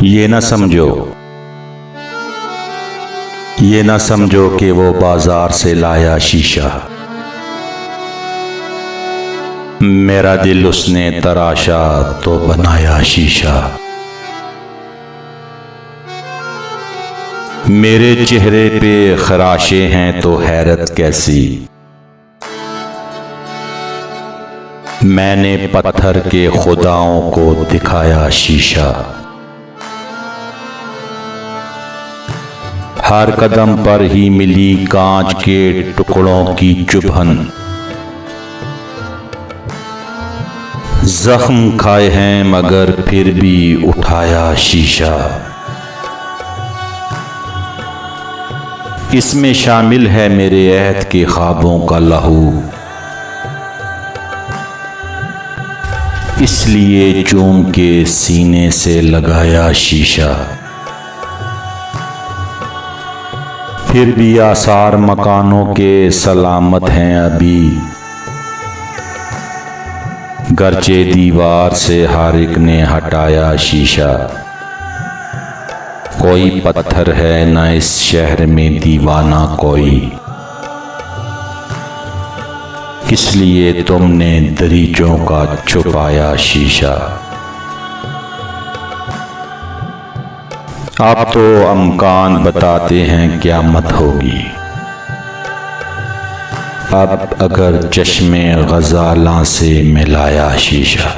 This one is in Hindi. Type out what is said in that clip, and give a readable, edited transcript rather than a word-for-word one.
ये ना समझो कि वो बाजार से लाया शीशा। मेरा दिल उसने तराशा तो बनाया शीशा। मेरे चेहरे पे खराशे हैं तो हैरत कैसी। मैंने पत्थर के खुदाओं को दिखाया शीशा। हर कदम पर ही मिली कांच के टुकड़ों की चुभन। जख्म खाए हैं मगर फिर भी उठाया शीशा। इसमें शामिल है मेरे अहद के ख्वाबों का लहू। इसलिए चूम के सीने से लगाया शीशा। फिर भी आसार मकानों के सलामत हैं अभी। गर्चे दीवार से हर एक ने हटाया शीशा। कोई पत्थर है न इस शहर में दीवाना कोई। किस लिए तुमने दरीचों का छुपाया शीशा। आप तो अमकान बताते हैं क़यामत होगी। अब अगर चश्मे ग़ज़ालां से मिलाया शीशा।